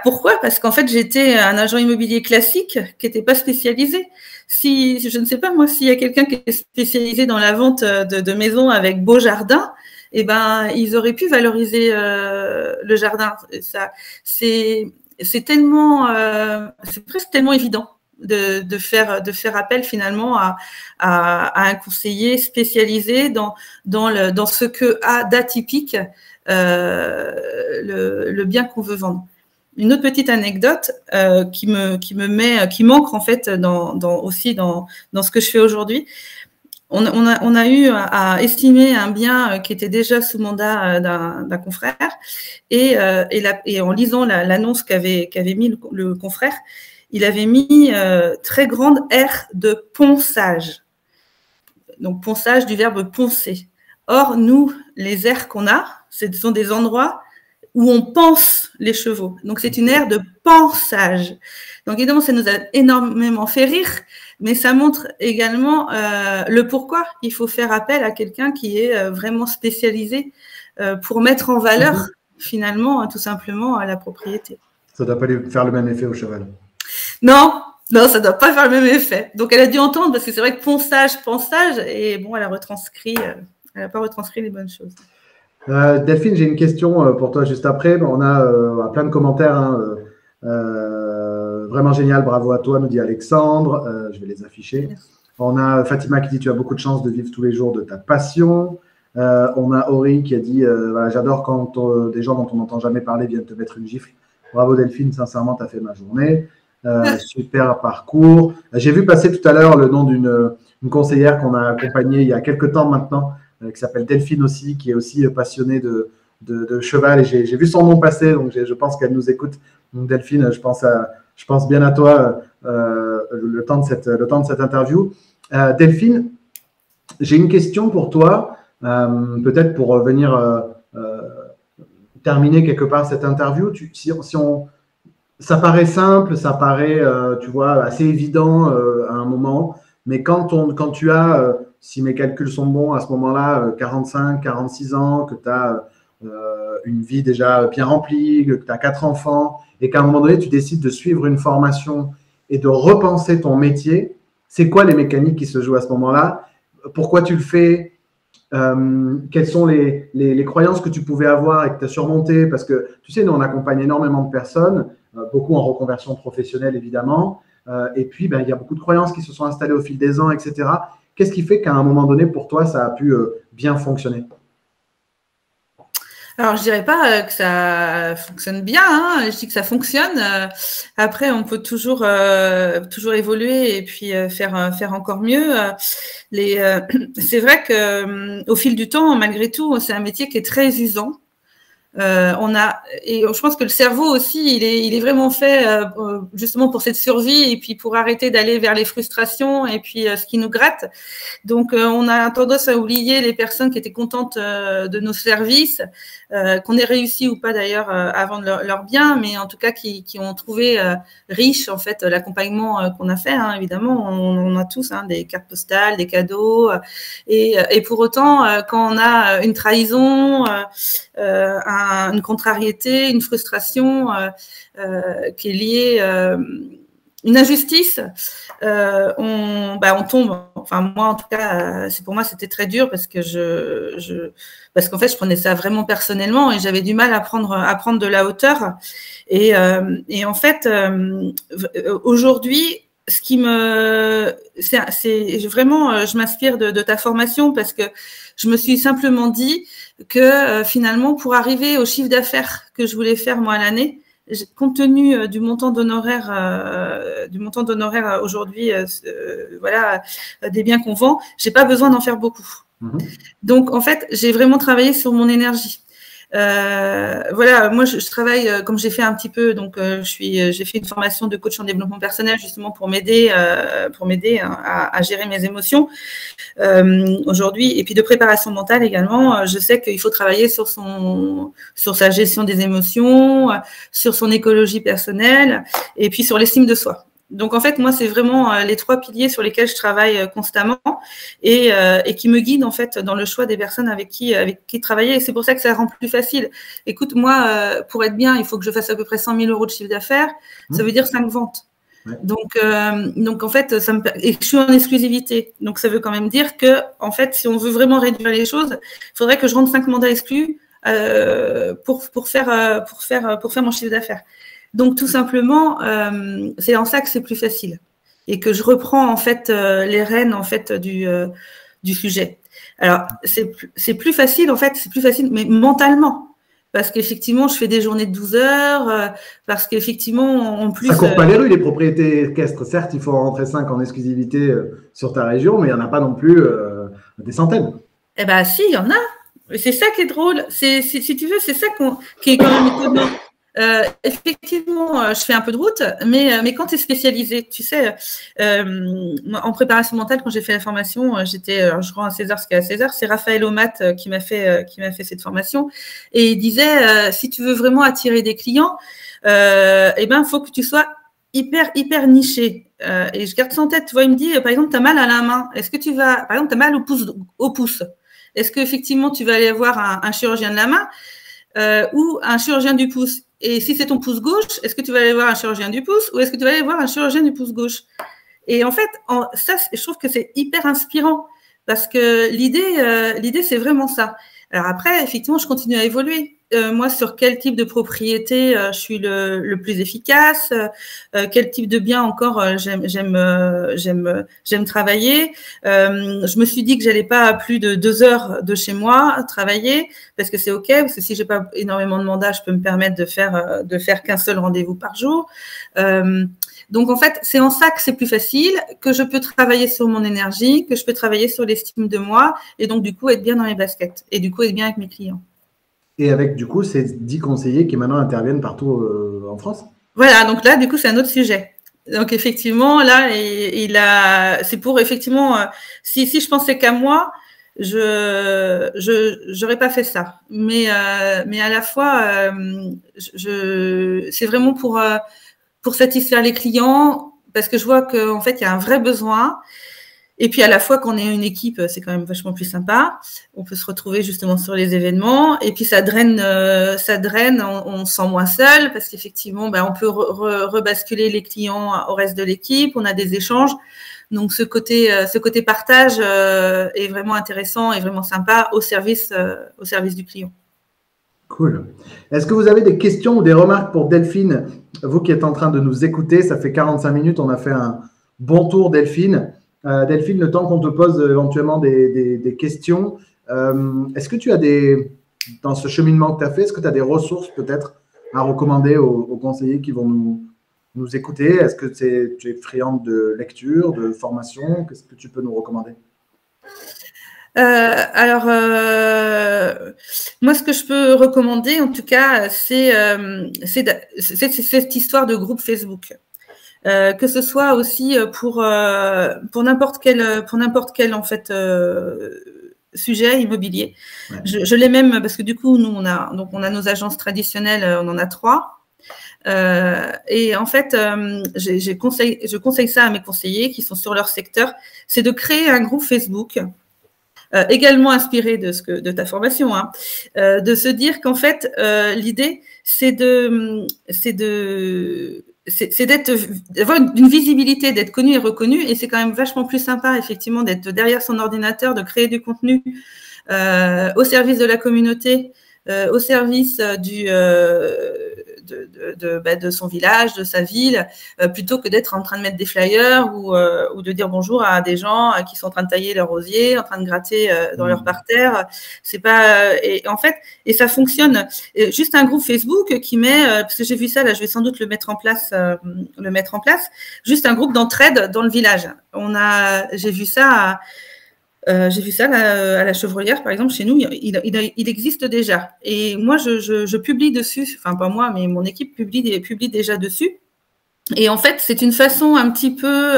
Pourquoi? Parce qu'en fait, j'étais un agent immobilier classique qui n'était pas spécialisé. Je ne sais pas, moi, s'il y a quelqu'un qui est spécialisé dans la vente de maisons avec beau jardin, ils auraient pu valoriser le jardin. C'est tellement, c'est presque tellement évident de faire appel finalement à un conseiller spécialisé dans ce que a d'atypique le bien qu'on veut vendre. Une autre petite anecdote qui manque en fait aussi dans ce que je fais aujourd'hui. On a eu à estimer un bien qui était déjà sous mandat d'un confrère et en lisant l'annonce qu'avait mis le confrère, il avait mis très grande aire de ponçage. Donc ponçage du verbe poncer. Or, nous, les aires qu'on a, ce sont des endroits où on pense les chevaux. Donc, c'est une aire de pensage. Donc, évidemment, ça nous a énormément fait rire, mais ça montre également le pourquoi il faut faire appel à quelqu'un qui est vraiment spécialisé pour mettre en valeur, finalement, tout simplement, la propriété. Ça ne doit pas lui faire le même effet au cheval. Non, ça ne doit pas faire le même effet. Donc, elle a dû entendre, parce que c'est vrai que pensage, et bon, elle a retranscrit, elle n'a pas retranscrit les bonnes choses. Delphine, j'ai une question pour toi juste après. On a plein de commentaires. Hein, vraiment génial, bravo à toi, nous dit Alexandre. Je vais les afficher. On a Fatima qui dit « Tu as beaucoup de chance de vivre tous les jours de ta passion ». On a Ori qui a dit voilà, « J'adore quand des gens dont on n'entend jamais parler viennent te mettre une gifle. Bravo Delphine, sincèrement, tu as fait ma journée. » Super parcours. J'ai vu passer tout à l'heure le nom d'une conseillère qu'on a accompagnée il y a quelques temps maintenant, qui s'appelle Delphine aussi, qui est aussi passionnée de cheval. Et j'ai vu son nom passer, donc je pense qu'elle nous écoute. Donc Delphine, je pense bien à toi le temps de cette interview. Delphine, j'ai une question pour toi, peut-être pour venir terminer quelque part cette interview. Ça paraît simple, ça paraît, tu vois, assez évident à un moment, mais quand tu as, si mes calculs sont bons, à ce moment-là, 45, 46 ans, que tu as une vie déjà bien remplie, que tu as 4 enfants, et qu'à un moment donné, tu décides de suivre une formation et de repenser ton métier, c'est quoi les mécaniques qui se jouent à ce moment-là? Pourquoi tu le fais? Quelles sont les croyances que tu pouvais avoir et que tu as surmontées? Parce que, tu sais, nous, on accompagne énormément de personnes, beaucoup en reconversion professionnelle, évidemment. Et puis, il y a beaucoup de croyances qui se sont installées au fil des ans, etc. Qu'est-ce qui fait qu'à un moment donné, pour toi, ça a pu bien fonctionner? Alors, je dirais pas que ça fonctionne bien, hein. Je dis que ça fonctionne. Après, on peut toujours évoluer et puis faire encore mieux. C'est vrai que au fil du temps, malgré tout, c'est un métier qui est très usant. Et je pense que le cerveau aussi, il est vraiment fait justement pour cette survie et puis pour arrêter d'aller vers les frustrations et puis ce qui nous gratte. Donc, on a tendance à oublier les personnes qui étaient contentes de nos services, qu'on ait réussi ou pas d'ailleurs à vendre leur bien, mais en tout cas qui ont trouvé riche en fait l'accompagnement qu'on a fait. Hein, évidemment, on a tous des cartes postales, des cadeaux, et pour autant, quand on a une trahison, une contrariété, une frustration qui est liée, une injustice, on tombe. Enfin, moi, en tout cas, pour moi, c'était très dur parce que parce qu'en fait, je prenais ça vraiment personnellement et j'avais du mal à prendre de la hauteur. Et en fait, aujourd'hui, c'est vraiment, je m'inspire de ta formation parce que je me suis simplement dit que finalement, pour arriver au chiffre d'affaires que je voulais faire moi à l'année, compte tenu du montant d'honoraires aujourd'hui, voilà, des biens qu'on vend, j'ai pas besoin d'en faire beaucoup. Donc en fait, j'ai vraiment travaillé sur mon énergie. Voilà, moi je travaille comme j'ai fait un petit peu, donc j'ai fait une formation de coach en développement personnel justement pour m'aider à gérer mes émotions aujourd'hui, et puis de préparation mentale également. Je sais qu'il faut travailler sur sa gestion des émotions, sur son écologie personnelle et puis sur l'estime de soi. Donc, en fait, moi, c'est vraiment les 3 piliers sur lesquels je travaille constamment et qui me guident, en fait, dans le choix des personnes avec qui travailler. Et c'est pour ça que ça rend plus facile. Écoute, moi, pour être bien, il faut que je fasse à peu près 100 000 € de chiffre d'affaires. Ça veut dire 5 ventes. Ouais. Donc, en fait, et je suis en exclusivité. Donc, ça veut quand même dire que, en fait, si on veut vraiment réduire les choses, il faudrait que je rentre 5 mandats exclus pour faire mon chiffre d'affaires. Donc, tout simplement, c'est en ça que c'est plus facile et que je reprends en fait les rênes en fait du sujet. Alors, c'est plus facile en fait, mais mentalement, parce qu'effectivement, je fais des journées de 12 heures, parce qu'effectivement, en plus… Ça court pas les rues, les propriétés équestres. Certes, il faut en rentrer 5 en exclusivité sur ta région, mais il n'y en a pas non plus des centaines. Eh bien, si, il y en a. C'est ça qui est drôle. Si tu veux, c'est ça qui est quand même étonnant. Effectivement, je fais un peu de route, mais quand tu es spécialisé, tu sais, en préparation mentale, quand j'ai fait la formation, je rends à César ce qu'il y a à César. C'est Raphaël Omat qui m'a fait cette formation, et il disait si tu veux vraiment attirer des clients, il faut que tu sois hyper niché. Et je garde ça en tête. Tu vois, il me dit par exemple, tu as mal à la main. Est-ce que tu vas, par exemple, tu as mal au pouce. Est-ce qu'effectivement tu vas aller voir un chirurgien de la main ou un chirurgien du pouce? Et si c'est ton pouce gauche, est-ce que tu vas aller voir un chirurgien du pouce ou est-ce que tu vas aller voir un chirurgien du pouce gauche? Et en fait, ça, je trouve que c'est hyper inspirant parce que l'idée, c'est vraiment ça. Alors après, effectivement, je continue à évoluer. Moi, sur quel type de propriété je suis le plus efficace, quel type de bien encore j'aime travailler. Je me suis dit que j'allais pas à plus de 2 heures de chez moi travailler, parce que c'est OK, parce que si j'ai pas énormément de mandats, je peux me permettre de faire qu'un seul rendez-vous par jour. Donc, en fait, c'est en ça que c'est plus facile, que je peux travailler sur mon énergie, que je peux travailler sur l'estime de moi, et donc, du coup, être bien dans mes baskets, et du coup, être bien avec mes clients. Et avec, du coup, ces 10 conseillers qui maintenant interviennent partout en France? Voilà, donc là, du coup, c'est un autre sujet. Donc, effectivement, là, c'est pour, effectivement, si je pensais qu'à moi, j'aurais pas fait ça. Mais à la fois, c'est vraiment pour satisfaire les clients, parce que je vois qu'en fait, il y a un vrai besoin. Et puis, à la fois, qu'on est une équipe, c'est quand même vachement plus sympa. On peut se retrouver justement sur les événements. Et puis, ça draine, on se sent moins seul, parce qu'effectivement, on peut rebasculer les clients au reste de l'équipe. On a des échanges. Donc, ce côté partage est vraiment intéressant et vraiment sympa au service du client. Cool. Est-ce que vous avez des questions ou des remarques pour Delphine? Vous qui êtes en train de nous écouter, ça fait 45 minutes, on a fait un bon tour, Delphine. Delphine, le temps qu'on te pose éventuellement des questions, est-ce que tu as dans ce cheminement que tu as fait, est-ce que tu as des ressources peut-être à recommander aux conseillers qui vont nous écouter? Est-ce que tu es friande de lecture, de formation? Qu'est-ce que tu peux nous recommander? Alors, moi, ce que je peux recommander, en tout cas, c'est cette histoire de groupe Facebook. Que ce soit aussi pour n'importe quel en fait sujet immobilier. Ouais. Je l'ai même parce que du coup nous on a nos agences traditionnelles, on en a 3. Et en fait, je conseille ça à mes conseillers qui sont sur leur secteur, c'est de créer un groupe Facebook. Également inspiré de ta formation, hein, de se dire qu'en fait, l'idée, c'est d'avoir une visibilité, d'être connu et reconnu, et c'est quand même vachement plus sympa, effectivement, d'être derrière son ordinateur, de créer du contenu au service de la communauté, au service de son village, de sa ville, plutôt que d'être en train de mettre des flyers ou de dire bonjour à des gens qui sont en train de tailler leur rosier, en train de gratter dans leur parterre. C'est pas et en fait et ça fonctionne. Juste un groupe Facebook qui met parce que j'ai vu ça là, je vais sans doute le mettre en place. Juste un groupe d'entraide dans le village. J'ai vu ça. J'ai vu ça là, à la Chevrolière, par exemple, chez nous, il existe déjà. Et moi, je publie dessus, enfin pas moi, mais mon équipe publie déjà dessus. Et en fait, c'est une façon un petit peu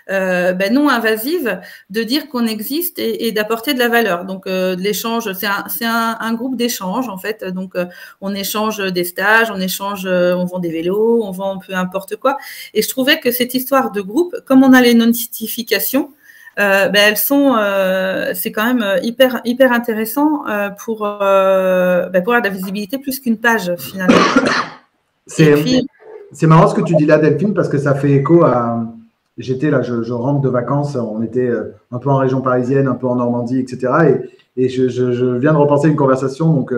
non invasive de dire qu'on existe et d'apporter de la valeur. Donc, de l'échange, c'est un groupe d'échange, en fait. Donc, on échange des stages, on vend des vélos, on vend peu importe quoi. Et je trouvais que cette histoire de groupe, comme on a les notifications, elles sont, c'est quand même hyper intéressant pour avoir de la visibilité plus qu'une page finalement. C'est marrant ce que tu dis là, Delphine, parce que ça fait écho à. J'étais là, je rentre de vacances, on était un peu en région parisienne, un peu en Normandie, etc. Et je viens de repenser une conversation. Donc,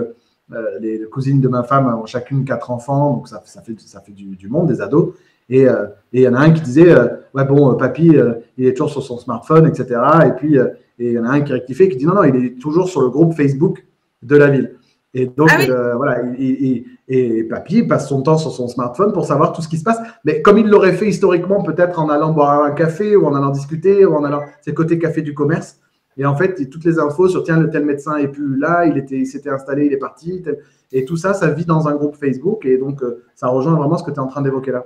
les cousines de ma femme ont chacune 4 enfants, donc ça fait du monde, des ados. Et il y en a un qui disait ouais, bon, papy, il est toujours sur son smartphone, etc. Et puis, il y en a un qui rectifiait qui dit non, il est toujours sur le groupe Facebook de la ville. Et donc, voilà, et papy passe son temps sur son smartphone pour savoir tout ce qui se passe. Mais comme il l'aurait fait historiquement, peut-être en allant boire un café ou en allant discuter, ou en allant. C'est le côté café du commerce. Et en fait, toutes les infos sur tiens, le tel médecin n'est plus là, il s'était installé, il est parti. Et tout ça, ça vit dans un groupe Facebook. Et donc, ça rejoint vraiment ce que tu es en train d'évoquer là.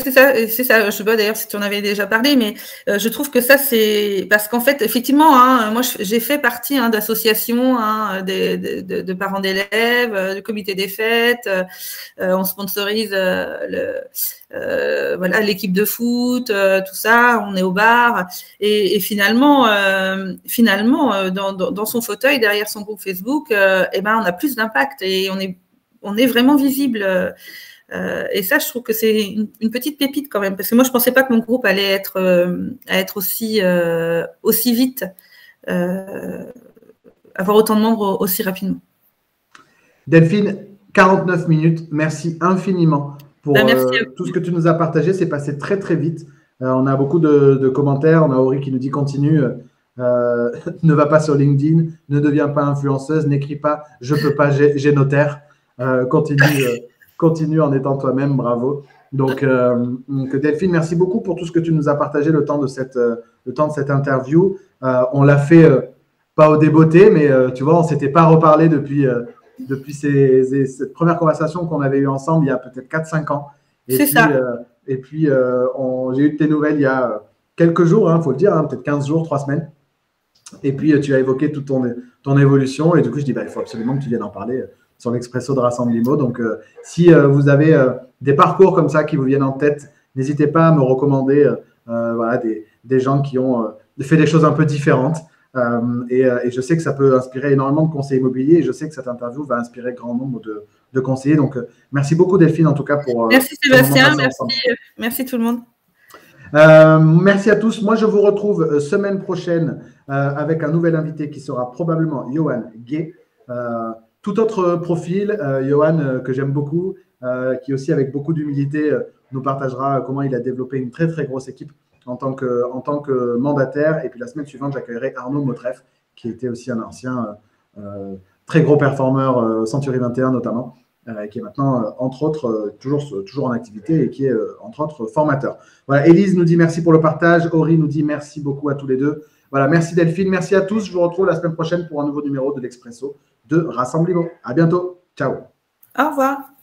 C'est ça. Je ne sais pas d'ailleurs si tu en avais déjà parlé, mais je trouve que ça, c'est parce qu'en fait, effectivement, hein, moi, j'ai fait partie d'associations de parents d'élèves, du comité des fêtes. On sponsorise l'équipe de foot, tout ça. On est au bar et finalement, dans son fauteuil derrière son groupe Facebook, on a plus d'impact et on est vraiment visible. Et ça, je trouve que c'est une petite pépite quand même, parce que moi, je pensais pas que mon groupe allait être aussi vite avoir autant de membres aussi rapidement. Delphine, 49 minutes. Merci infiniment pour tout ce que tu nous as partagé. C'est passé très, très vite. On a beaucoup de commentaires. On a Aurélie qui nous dit continue. Ne va pas sur LinkedIn. Ne deviens pas influenceuse. N'écris pas. Je peux pas. J'ai notaire. Continue en étant toi-même. Bravo. Donc, Delphine, merci beaucoup pour tout ce que tu nous as partagé le temps de cette interview. On l'a fait pas au débeauté, mais tu vois, on ne s'était pas reparlé depuis cette première conversation qu'on avait eue ensemble il y a peut-être 4-5 ans. C'est ça. Et puis, j'ai eu de tes nouvelles il y a quelques jours, il faut le dire, peut-être 15 jours, 3 semaines. Et puis, tu as évoqué toute ton évolution. Et du coup, je dis, il faut absolument que tu viennes en parler sur l'Expresso de Rassemblimo. Donc, si vous avez des parcours comme ça qui vous viennent en tête, n'hésitez pas à me recommander des gens qui ont fait des choses un peu différentes. Et je sais que ça peut inspirer énormément de conseillers immobiliers et je sais que cette interview va inspirer grand nombre de conseillers. Donc, merci beaucoup Delphine en tout cas pour… Merci Sébastien, merci tout le monde. Merci à tous. Moi, je vous retrouve semaine prochaine avec un nouvel invité qui sera probablement Johan Gay. Tout autre profil, Johan que j'aime beaucoup, qui aussi avec beaucoup d'humilité nous partagera comment il a développé une très très grosse équipe en tant que mandataire. Et puis la semaine suivante, j'accueillerai Arnaud Motreff, qui était aussi un ancien très gros performeur Century 21 notamment, qui est maintenant, entre autres, toujours en activité et qui est, entre autres, formateur. Voilà, Élise nous dit merci pour le partage. Aurélie nous dit merci beaucoup à tous les deux. Voilà, merci Delphine, merci à tous. Je vous retrouve la semaine prochaine pour un nouveau numéro de l'Expresso de Rassemblimo. À bientôt. Ciao. Au revoir.